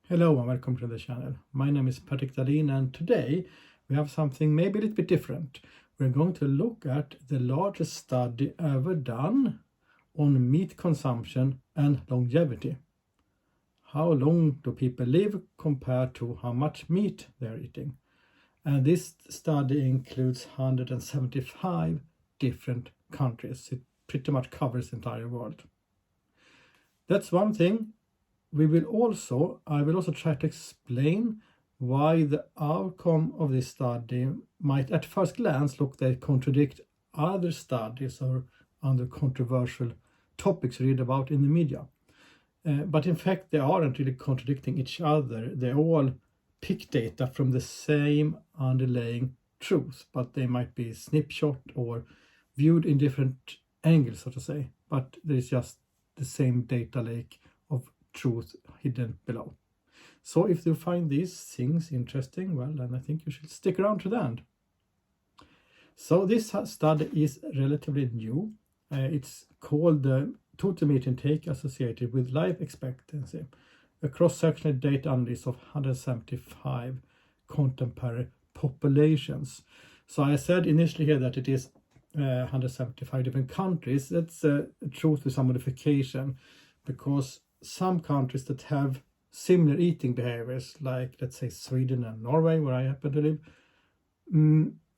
Hello and welcome to the channel. My name is Patrick Dahlin and today we have something maybe a little bit different. We're going to look at the largest study ever done on meat consumption and longevity. How long do people live compared to how much meat they're eating? And this study includes 175 different countries. It pretty much covers the entire world. That's one thing. I will also try to explain why the outcome of this study might at first glance look like contradict other studies or other controversial topics read about in the media. But in fact, they aren't really contradicting each other. They all pick data from the same underlying truth, but they might be snapshot or viewed in different angles, so to say. But there is just the same data lake of truth hidden below. So if you find these things interesting, well, then I think you should stick around to the end. So this study is relatively new. It's called the total meat intake associated with life expectancy, a cross-sectional data analysis of 175 contemporary populations. So I said initially here that it is 175 different countries. That's a truth with some modification, because some countries that have similar eating behaviors, like let's say Sweden and Norway, where I happen to live,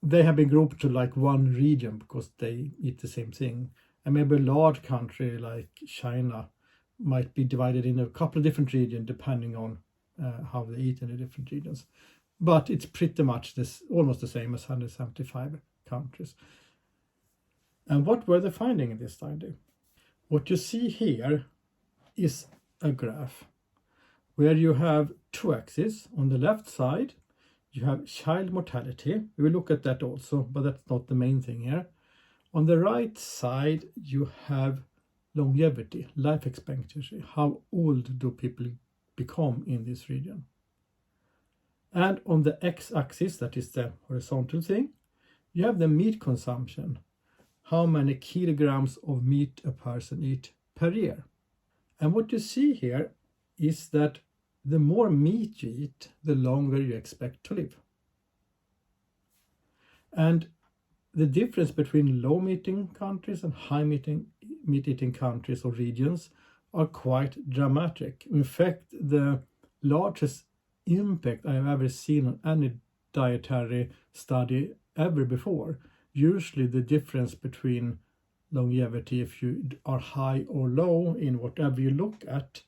they have been grouped to like one region because they eat the same thing. And maybe a large country like China might be divided in a couple of different regions depending on how they eat in the different regions. But it's pretty much almost the same as 175 countries. And what were the findings in this study? What you see here is a graph where you have two axes. On the left side, you have child mortality. We will look at that also, but that's not the main thing here. On the right side, you have longevity, life expectancy. How old do people become in this region? And on the x-axis, that is the horizontal thing, you have the meat consumption. How many kilograms of meat a person eats per year? And what you see here is that the more meat you eat, the longer you expect to live. And the difference between low meat eating countries and high meat eating countries or regions are quite dramatic. In fact, the largest impact I have ever seen on any dietary study ever before. Usually the difference between longevity, if you are high or low in whatever you look at,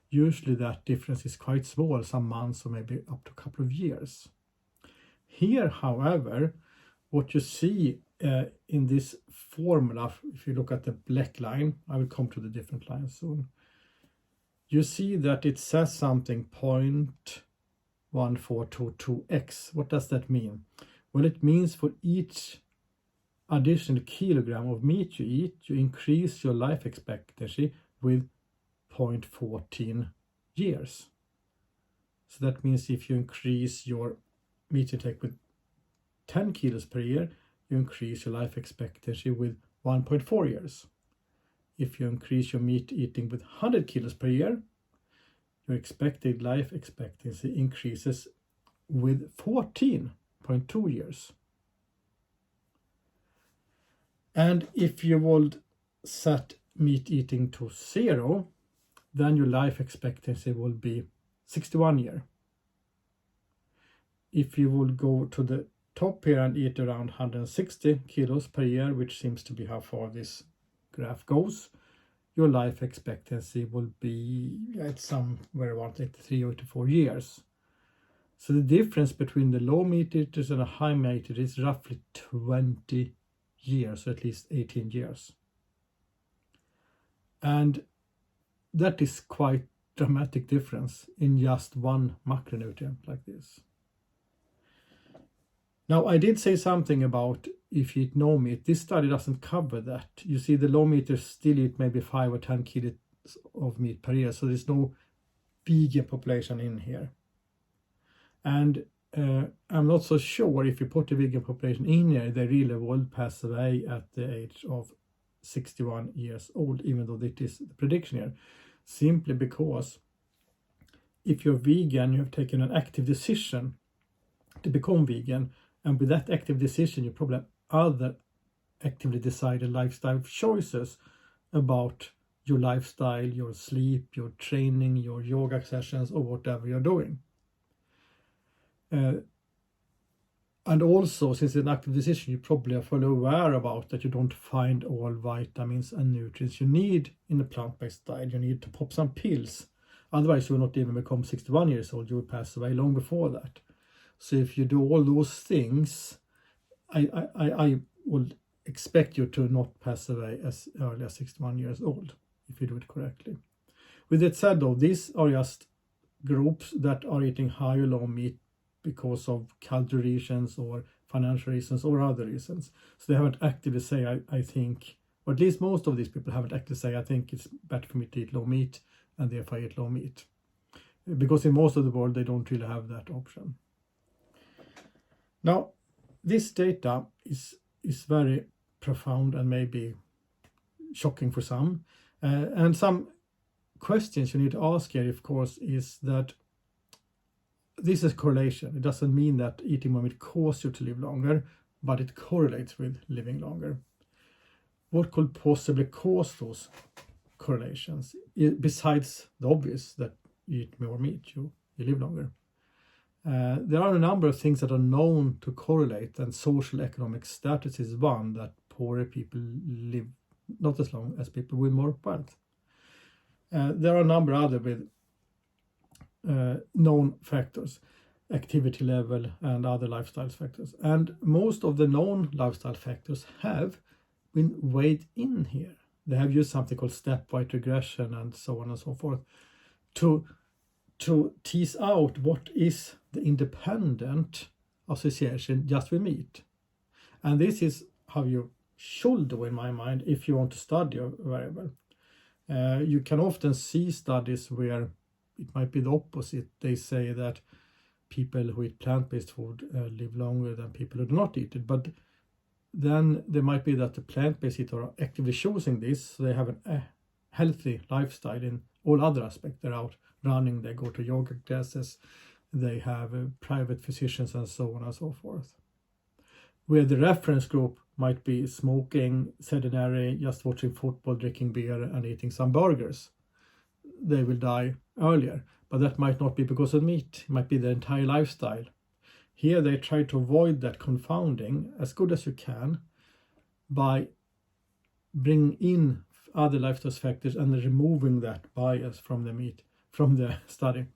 usually that difference is quite small, some months or maybe up to a couple of years. Here, however, what you see in this formula, if you look at the black line, I will come to the different lines soon, you see that it says something 0.1422x. What does that mean? Well, it means for each additional kilogram of meat you eat, you increase your life expectancy with 0.14 years. So that means if you increase your meat intake with 10 kilos per year, you increase your life expectancy with 1.4 years. If you increase your meat eating with 100 kilos per year, your expected life expectancy increases with 14.2 years. And if you would set meat eating to 0, then your life expectancy will be 61 years. If you would go to the top here and eat around 160 kilos per year, which seems to be how far this graph goes, your life expectancy will be at somewhere around 83 or 84 years. So the difference between the low meat eaters and the high meat eaters is roughly 20 years, or at least 18 years. And that is quite dramatic difference in just one macronutrient like this. Now, I did say something about if you eat no meat. This study doesn't cover that. You see, the low meaters still eat maybe 5 or 10 kilos of meat per year, so there's no vegan population in here. And I'm not so sure if you put the vegan population in here, they really will pass away at the age of 61 years old, even though that is the prediction here, simply because if you're vegan, you have taken an active decision to become vegan, and with that active decision, you probably have other actively decided lifestyle choices about your lifestyle, your sleep, your training, your yoga sessions, or whatever you're doing. And also, since it's an active decision, you probably are fully aware about that you don't find all vitamins and nutrients you need in a plant-based diet. You need to pop some pills. Otherwise, you will not even become 61 years old. You will pass away long before that. So if you do all those things, I would expect you to not pass away as early as 61 years old, if you do it correctly. With that said, though, these are just groups that are eating high or low meat because of cultural reasons or financial reasons or other reasons. So they haven't actively say, I think, or at least most of these people haven't actively say, I think it's better for me to eat low meat, and therefore I eat low meat. Because in most of the world, they don't really have that option. Now, this data is very profound and maybe shocking for some. And some questions you need to ask here, of course, is that this is correlation. It doesn't mean that eating more meat causes you to live longer, but it correlates with living longer. What could possibly cause those correlations, besides the obvious that you eat more meat, you live longer? There are a number of things that are known to correlate, and social economic status is one, that poorer people live not as long as people with more wealth. There are a number of other with known factors, activity level and other lifestyle factors. And most of the known lifestyle factors have been weighed in here. They have used something called stepwise regression and so on and so forth to tease out what is the independent association just with meat. And this is how you should do, in my mind, if you want to study a variable. You can often see studies where it might be the opposite. They say that people who eat plant-based food live longer than people who do not eat it. But then there might be that the plant-based eaters are actively choosing this, so they have a healthy lifestyle in all other aspects. They're out running, they go to yoga classes, they have private physicians and so on and so forth. Where the reference group might be smoking, sedentary, just watching football, drinking beer and eating some burgers. They will die earlier, but that might not be because of meat. It might be their entire lifestyle. Here they try to avoid that confounding as good as you can by bringing in other lifestyle factors and removing that bias from the meat, from the study.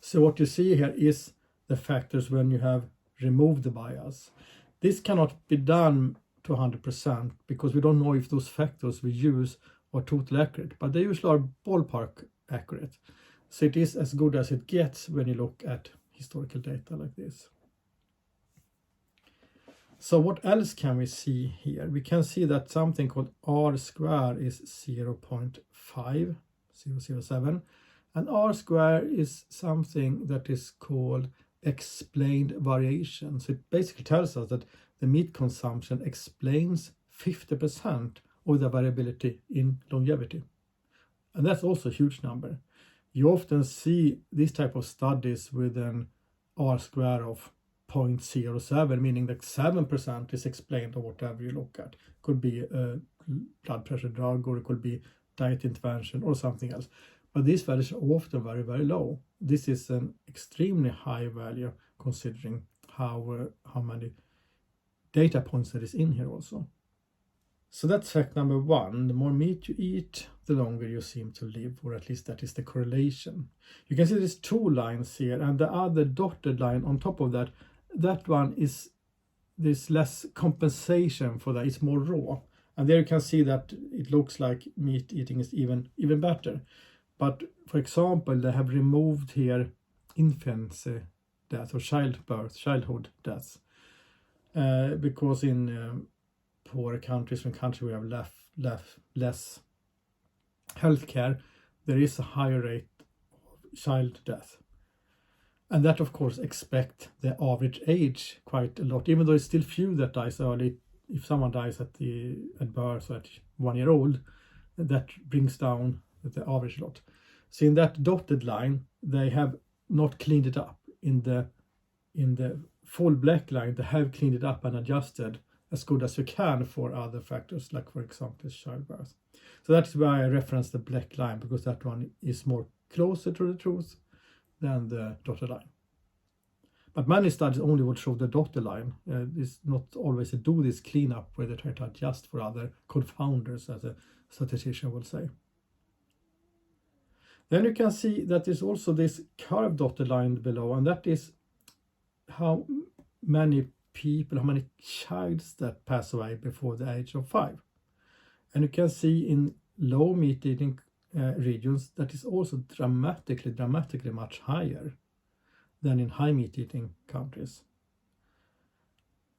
So what you see here is the factors when you have removed the bias. This cannot be done to 100% because we don't know if those factors we use are totally accurate, but they usually are ballpark accurate. So it is as good as it gets when you look at historical data like this. So what else can we see here? We can see that something called R square is 0.5007, and R square is something that is called explained variation. So it basically tells us that the meat consumption explains 50% of the variability in longevity. And that's also a huge number. You often see these type of studies with an R square of 0.07, meaning that 7% is explained or whatever you look at. It could be a blood pressure drug, or it could be diet intervention or something else. But these values are often very, very low. This is an extremely high value considering how many data points there is in here also. So that's fact number one. The more meat you eat, the longer you seem to live, or at least that is the correlation. You can see there's two lines here, and the other dotted line on top of that, that one is, there's less compensation for that. It's more raw. And there you can see that it looks like meat eating is even better. But for example, they have removed here infancy death or childhood deaths, because in poor countries, when countries we have less healthcare, there is a higher rate of child death. And that, of course, expect the average age quite a lot, even though it's still few that dies early. If someone dies at birth, at 1 year old, that brings down the average a lot. So in that dotted line, they have not cleaned it up. In the full black line, they have cleaned it up and adjusted as good as you can for other factors, like for example childbirth. So that's why I reference the black line, because that one is more closer to the truth than the dotted line. But many studies only would show the dotted line. It's not always to do this cleanup where they try to adjust for other confounders, as a statistician will say. Then you can see that there's also this curved dotted line below, and that is how many people, how many childs that pass away before the age of 5. And you can see in low meat eating regions that is also dramatically much higher than in high meat eating countries.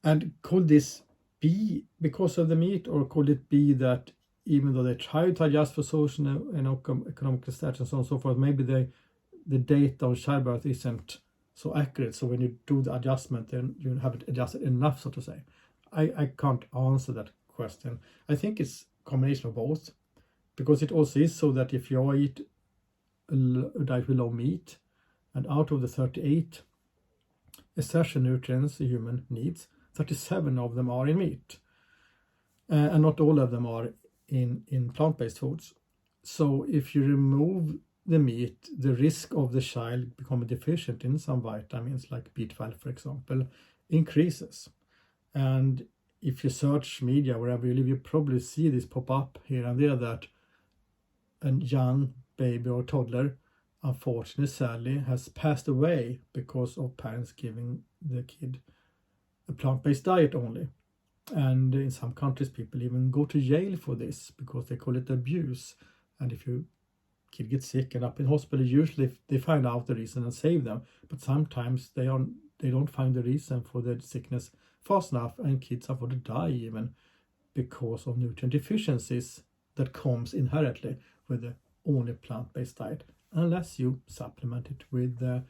And could this be because of the meat, or could it be that even though they try to adjust for social and economic status and so on and so forth, maybe the data on childbirth isn't so accurate, so when you do the adjustment, then you haven't adjusted enough, so to say. I can't answer that question. I think it's a combination of both, because it also is so that if you eat a diet with low meat, and out of the 38 essential nutrients a human needs, 37 of them are in meat, and not all of them are in plant-based foods. So if you remove the meat, the risk of the child becoming deficient in some vitamins like B12, for example, increases. And if you search media wherever you live, you probably see this pop up here and there, that a young baby or toddler, unfortunately, sadly, has passed away because of parents giving the kid a plant-based diet only. And in some countries, people even go to jail for this because they call it abuse. And if your kid gets sick and up in hospital, usually they find out the reason and save them. But sometimes they don't find the reason for the sickness fast enough, and kids are going to die even because of nutrient deficiencies that comes inherently with the only plant-based diet, unless you supplement it with the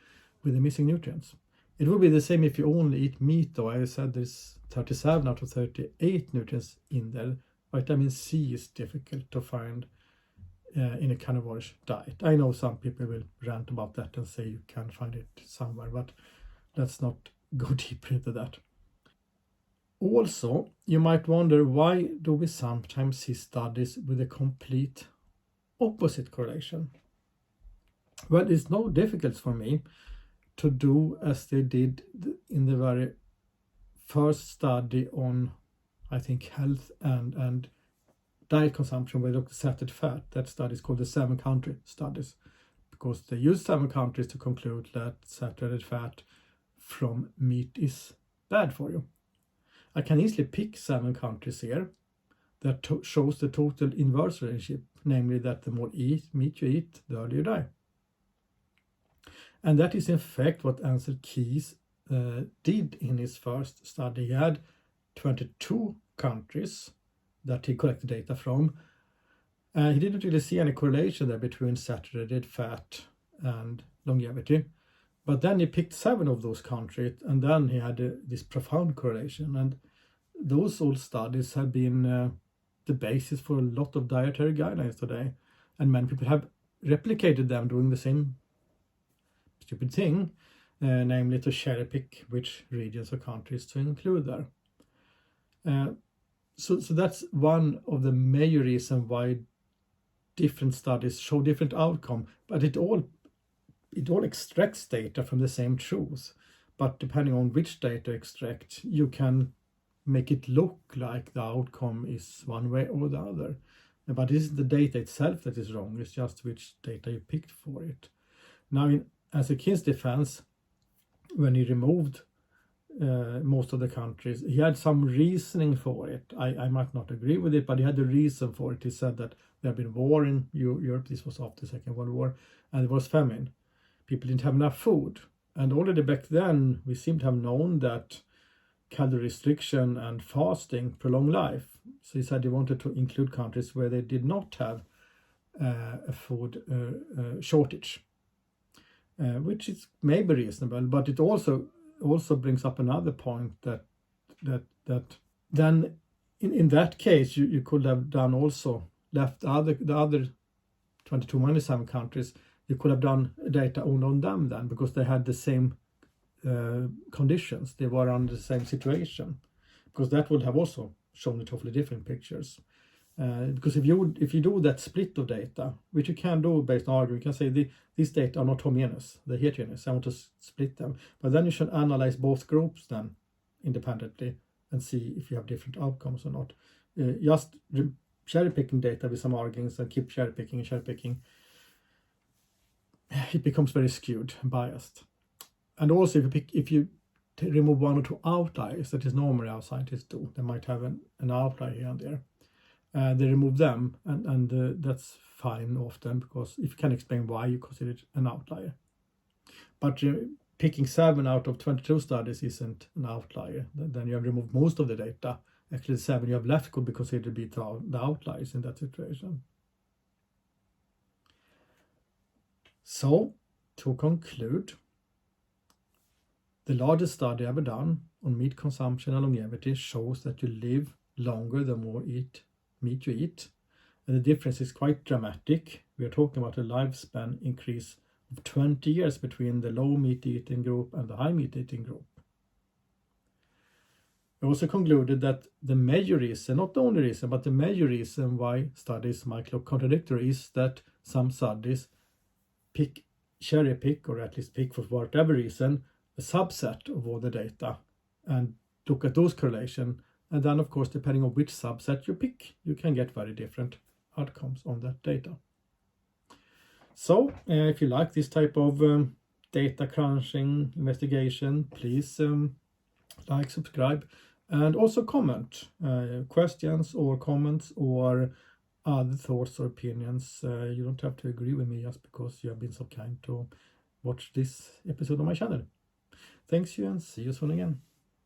missing nutrients. It would be the same if you only eat meat, though. I said there's 37 out of 38 nutrients in there. Vitamin C is difficult to find in a carnivorous diet. I know some people will rant about that and say you can find it somewhere, but let's not go deeper into that. Also, you might wonder, why do we sometimes see studies with a complete opposite correlation? Well, it's no difficult for me to do as they did in the very first study on, I think, health and diet consumption, where they looked at saturated fat. That study is called the 7-country studies, because they used 7 countries to conclude that saturated fat from meat is bad for you. I can easily pick 7 countries here that shows the total inverse relationship, namely that the more meat you eat, the earlier you die. And that is in fact what Ansel Keys did in his first study. He had 22 countries that he collected data from. He didn't really see any correlation there between saturated fat and longevity. But then he picked 7 of those countries, and then he had this profound correlation. And those old studies have been the basis for a lot of dietary guidelines today. And many people have replicated them, doing the same stupid thing, namely to cherry pick which regions or countries to include there. So that's one of the major reasons why different studies show different outcome, but it all extracts data from the same truth. But depending on which data extract, you can make it look like the outcome is one way or the other. But it isn't the data itself that is wrong, it's just which data you picked for it. Now, in Ansel Keys' defense, when he removed most of the countries, he had some reasoning for it. I might not agree with it, but he had a reason for it. He said that there had been war in Europe, this was after the Second World War, and there was famine. People didn't have enough food. And already back then, we seem to have known that calorie restriction and fasting prolong life. So he said he wanted to include countries where they did not have a food shortage, which is maybe reasonable, but it also brings up another point that then in that case you could have done also left the other 22 minus 7 countries. you could have done data only on them then, because they had the same conditions. They were under the same situation, because that would have also shown the totally different pictures. Because if you do that split of data, which you can do based on argument, you can say these data are not homogeneous, they're heterogeneous. I want to split them, but then you should analyze both groups then independently and see if you have different outcomes or not. Just cherry picking data with some arguments and keep cherry picking, it becomes very skewed, biased. And also if you remove one or two outliers, that is normally how scientists do. They might have an outlier here and there. They remove them, and that's fine often, because if you can explain why you consider it an outlier. But picking 7 out of 22 studies isn't an outlier. Then you have removed most of the data. Actually, the 7 you have left could be considered to be the outliers in that situation. So, to conclude, the largest study ever done on meat consumption and longevity shows that you live longer the more meat you eat. And the difference is quite dramatic. We are talking about a lifespan increase of 20 years between the low meat eating group and the high meat eating group. We also concluded that the major reason, not the only reason, but the major reason why studies might look contradictory is that some studies cherry pick, or at least pick for whatever reason, a subset of all the data and look at those correlation. And then, of course, depending on which subset you pick, you can get very different outcomes on that data. So, if you like this type of data crunching investigation, please like, subscribe, and also comment questions or comments or other thoughts or opinions. You don't have to agree with me just because you have been so kind to watch this episode on my channel. Thanks you, and see you soon again.